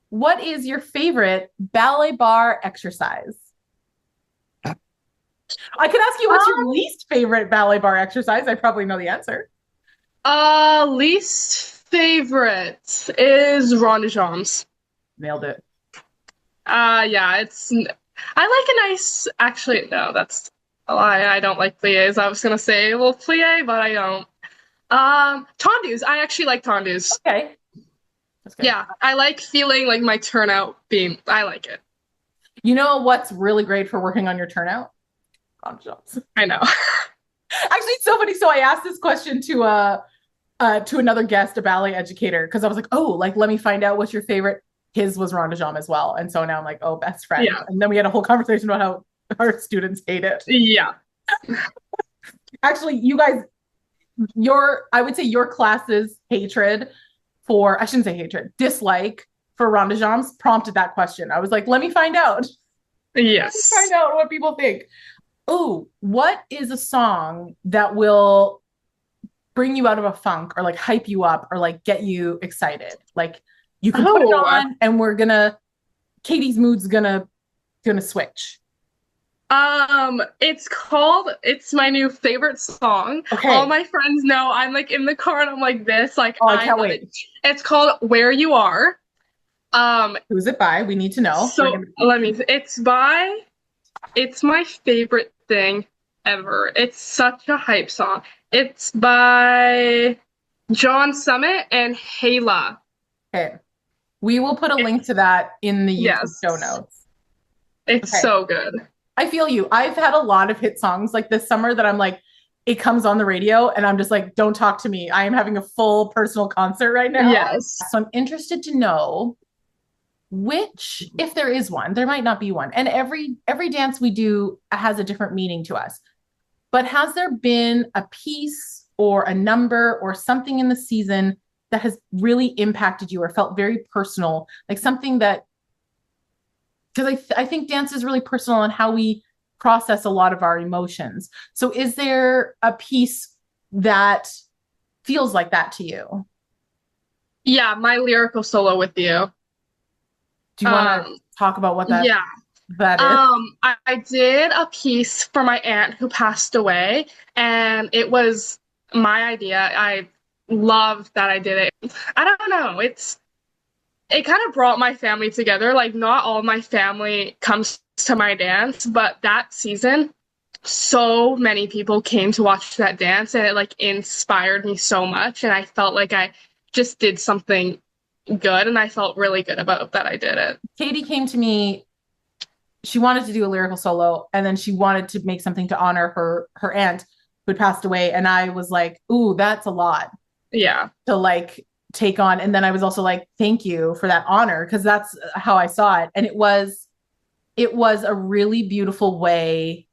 What is your favorite ballet bar exercise? I could ask you what's your least favorite ballet bar exercise. I probably know the answer. Least favorite is Ron de Jambes. Nailed it. Yeah, I like a nice, actually, no, that's a lie. I don't like pliés. I was gonna say a little plie, but I don't. Tendus. I actually like tendus. Okay. That's good. Yeah, I like feeling like my turnout being, I like it. You know what's really great for working on your turnout? Ron jobs. I know. Actually, it's so funny. So I asked this question to another guest, a ballet educator, because I was like, oh, like let me find out what's your favorite. His was Ron de Jam as well, and so now I'm like, oh, best friend. Yeah. And then we had a whole conversation about how our students hate it. Yeah. Actually, you guys, I would say your class's hatred for, I shouldn't say hatred, dislike for Ron de Jam's prompted that question. I was like, let me find out. Yes. Find out what people think. Oh, what is a song that will bring you out of a funk or like hype you up or like get you excited? Like you can put it on and Caytee's mood's gonna switch. It's my new favorite song. Okay. All my friends know I'm like in the car and I'm like this, like oh, I can't wait. It's called Where You Are. Who's it by? We need to know. So it's my favorite thing ever. It's such a hype song. It's by John Summit and Hayla. Okay. We will put a link to that in the YouTube show notes. It's so good. I feel you. I've had a lot of hit songs like this summer that I'm like, it comes on the radio and I'm just like, don't talk to me. I am having a full personal concert right now. Yes. So I'm interested to know which, if there is one, there might not be one. And every dance we do has a different meaning to us. But has there been a piece or a number or something in the season that has really impacted you or felt very personal, like something that, because I think dance is really personal and how we process a lot of our emotions. So is there a piece that feels like that to you? Yeah, my lyrical solo with you. Do you want to talk about what that is? I did a piece for my aunt who passed away, and it was my idea. I love that I did it. I don't know. It kind of brought my family together. Like, not all my family comes to my dance, but that season, so many people came to watch that dance, and it like inspired me so much. And I felt like I just did something good, and I felt really good about that I did it. Caytee came to me. She wanted to do a lyrical solo, and then she wanted to make something to honor her aunt who had passed away. And I was like, ooh, that's a lot. Yeah. To like take on. And then I was also like, thank you for that honor, because that's how I saw it. And it was a really beautiful way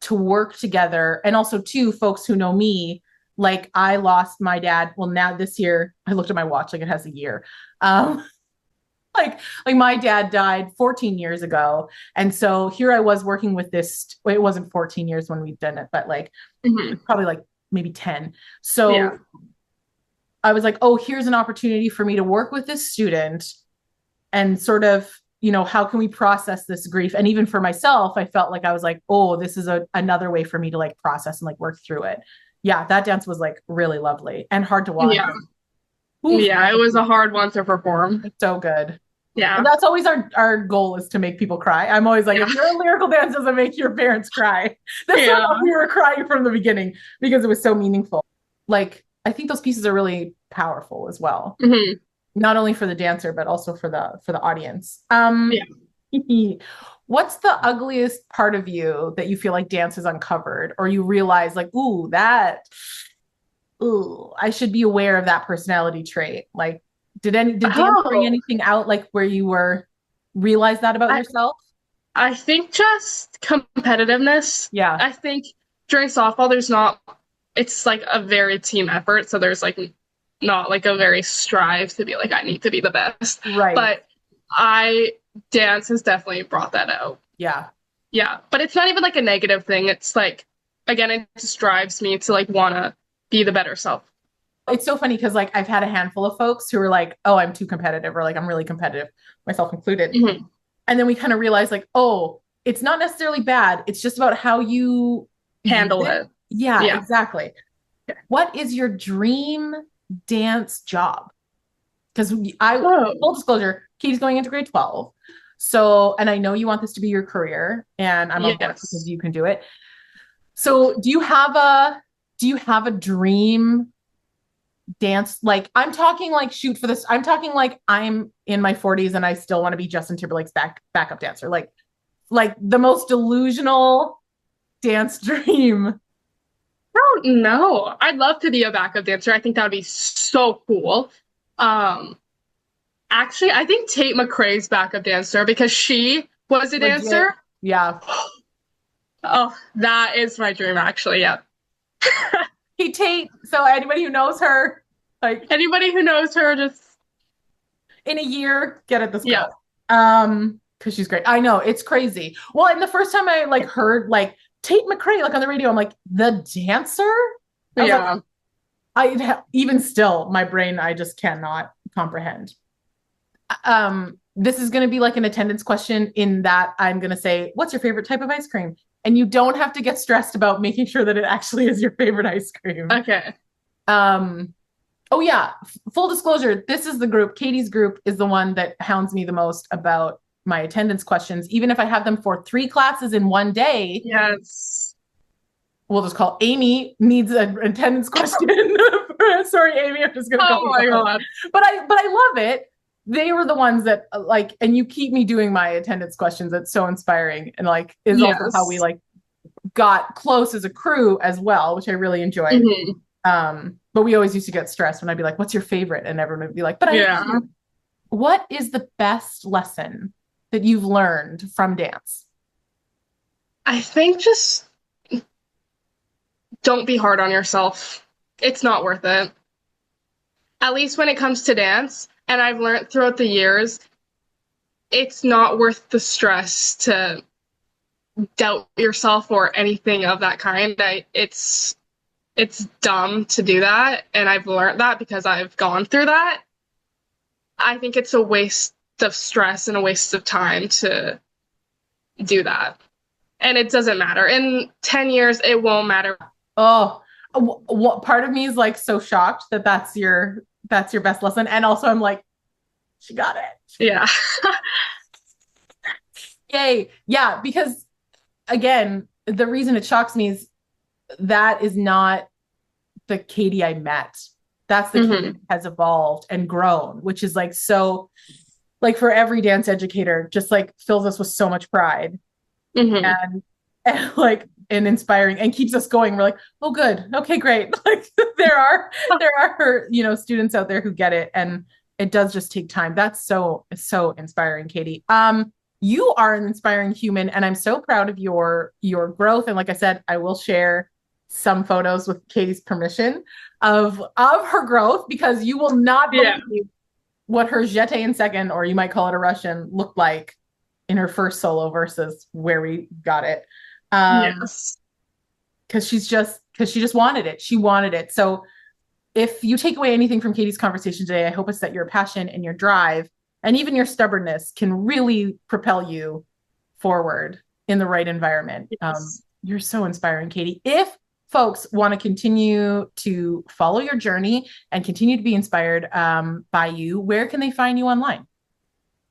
to work together. And also too, folks who know me, like I lost my dad. Well, now this year, I looked at my watch, like it has a year. Like my dad died 14 years ago. And so here I was working with this, it wasn't 14 years when we'd done it, but like probably like maybe 10. So yeah. I was like, oh, here's an opportunity for me to work with this student and sort of, you know, how can we process this grief? And even for myself, I felt like I was like, oh, this is another way for me to like process and like work through it. Yeah, that dance was like really lovely and hard to watch. Yeah. Oof. Yeah, it was a hard one to perform. It's so good. Yeah. And that's always our goal, is to make people cry. I'm always like, if your lyrical dance doesn't make your parents cry, that's not we were crying from the beginning because it was so meaningful. Like, I think those pieces are really powerful as well. Mm-hmm. Not only for the dancer, but also for the audience. What's the ugliest part of you that you feel like dance has uncovered, or you realize like, I should be aware of that personality trait? Like, did dance bring anything out, like where you realize that about yourself? I think just competitiveness. Yeah. I think during softball, it's like a very team effort. So there's like not like a very strive to be like, I need to be the best. Right. But I dance has definitely brought that out. Yeah. Yeah. But it's not even like a negative thing. It's like, again, it just drives me to like wanna be the better self. It's so funny because like I've had a handful of folks who are like, oh, I'm too competitive, or like I'm really competitive, myself included. Mhm. And then we kind of realize like, oh, it's not necessarily bad. It's just about how you use Handle it. it. Yeah, Yeah. exactly. What is your dream dance job? Because Oh. full disclosure, Katie's going into grade 12. So, and I know you want this to be your career, and I'm on board because Yes. you can do it. So, do you have a dream dance? Like, I'm talking like shoot for this. I'm talking like I'm in my 40s and I still want to be Justin Timberlake's backup dancer. Like the most delusional dance dream. I don't know. I'd love to be a backup dancer. I think that would be so cool. Um, Actually, I think Tate McRae's backup dancer because she was a Legit. dancer. Yeah. Oh, that is my dream, actually. Yeah. Hey, Tate. So anybody who knows her, like Anybody who knows her, just in a year, get at this yeah, girl. Because she's great. I know it's crazy. Well, and the first time I like heard like Tate McRae like on the radio, I'm like, the dancer? I was like, yeah. even still, my brain, I just cannot comprehend. This is going to be like an attendance question in that I'm going to say, what's your favorite type of ice cream? And you don't have to get stressed about making sure that it actually is your favorite ice cream. Okay. Um, oh yeah, full disclosure, this is the group, Katie's group is the one that hounds me the most about my attendance questions. Even if I have them for 3 classes in one day, Yes. we'll just call Amy needs an attendance question. Sorry, Amy, I'm just gonna call Oh you my that. God. But I love it. They were the ones that like, and you keep me doing my attendance questions. It's so inspiring, and like is also how we Yes. like got close as a crew as well, which I really enjoyed. Hmm. But we always used to get stressed when I'd be like, "What's your favorite?" And everyone would be like, "But I." Yeah. What is the best lesson that you've learned from dance? I think just don't be hard on yourself. It's not worth it. At least when it comes to dance. And I've learned throughout the years, it's not worth the stress to doubt yourself or anything of that kind. It's dumb to do that, and I've learned that because I've gone through that. I think it's a waste of stress and a waste of time to do that. And it doesn't matter. In 10 years, it won't matter. Oh, what part of me is like so shocked that that's your best lesson, and also I'm like, she got it. Yeah. Yay. Yeah, because again, the reason it shocks me is that is not the Katie I met. That's the Katie Hmm. that has evolved and grown, which is like so like for every dance educator, just like fills us with so much pride Hmm. and like and inspiring and keeps us going. We're like, oh good, okay, great. Like there are students out there who get it, and it does just take time. That's so inspiring, Katie. You are an inspiring human, and I'm so proud of your growth. And like I said, I will share some photos with Katie's permission of her growth because you will not Yeah. believe what her jeté in second, or you might call it a Russian, looked like in her first solo versus where we got it. Yes. Because she just wanted it. She wanted it. So if you take away anything from Katie's conversation today, I hope it's that your passion and your drive and even your stubbornness can really propel you forward in the right environment. Yes. You're so inspiring, Katie. If folks want to continue to follow your journey and continue to be inspired by you, where can they find you online?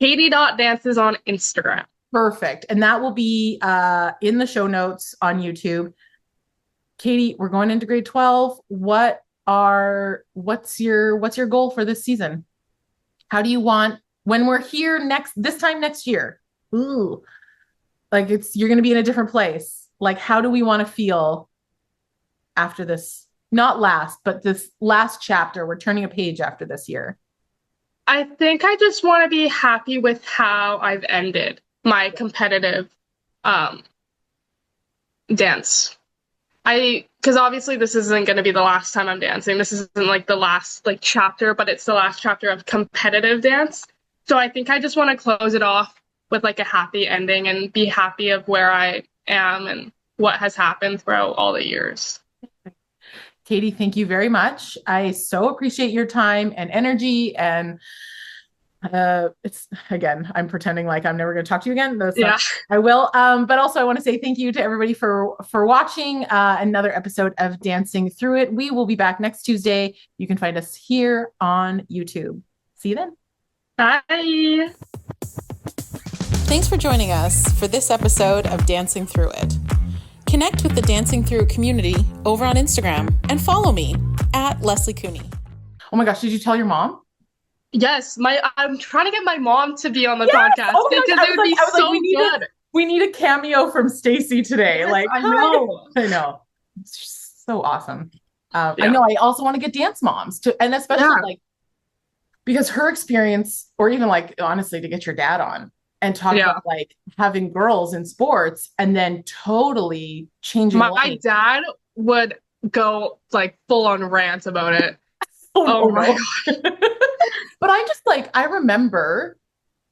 Katie.dances on Instagram. Perfect. And that will be in the show notes on YouTube. Katie, we're going into grade 12. What's your goal for this season? How do you want when we're here this time next year? Ooh, like you're going to be in a different place. Like, how do we want to feel after this? Not last, but this last chapter. We're turning a page after this year. I think I just want to be happy with how I've ended my competitive um, dance. because obviously this isn't going to be the last time I'm dancing. This isn't like the last like chapter, but it's the last chapter of competitive dance. So I think I just want to close it off with like a happy ending and be happy of where I am and what has happened throughout all the years. Caytee, thank you very much. I so appreciate your time and energy. And it's again, I'm pretending like I'm never going to talk to you again. That's Yeah. I will. But also I want to say thank you to everybody for watching another episode of Dancing Through It. We will be back next Tuesday. You can find us here on YouTube. See you then. Bye. Thanks for joining us for this episode of Dancing Through It. Connect with the Dancing Through It community over on Instagram and follow me at Leslie Cooney. Oh my gosh, did you tell your mom? Yes, I'm trying to get my mom to be on the podcast because it would be so good. We need a cameo from Stacy today. Yes, like, I know. I know. It's so awesome. I know. I also want to get dance moms to, and especially like, because her experience, or even like, honestly, to get your dad on and talk about like having girls in sports and then totally changing. My dad would go like full on rant about it. Oh my God. But I just like, I remember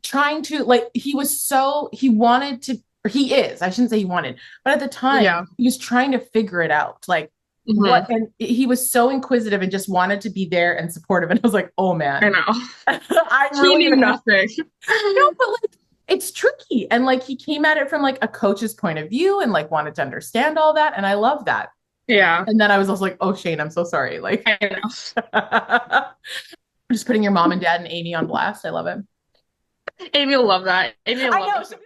trying to like, he wanted to, or he is, I shouldn't say he wanted, but at the time he was trying to figure it out. Like what, and he was so inquisitive and just wanted to be there and supportive. And I was like, oh man, I know. I really knew nothing. No, but like, it's tricky. And like, he came at it from like a coach's point of view and like wanted to understand all that. And I love that. Yeah. And then I was also like, oh, Shane, I'm so sorry. Like, I know. Just putting your mom and dad and Amy on blast. I love it. Amy will love that. Amy will love it.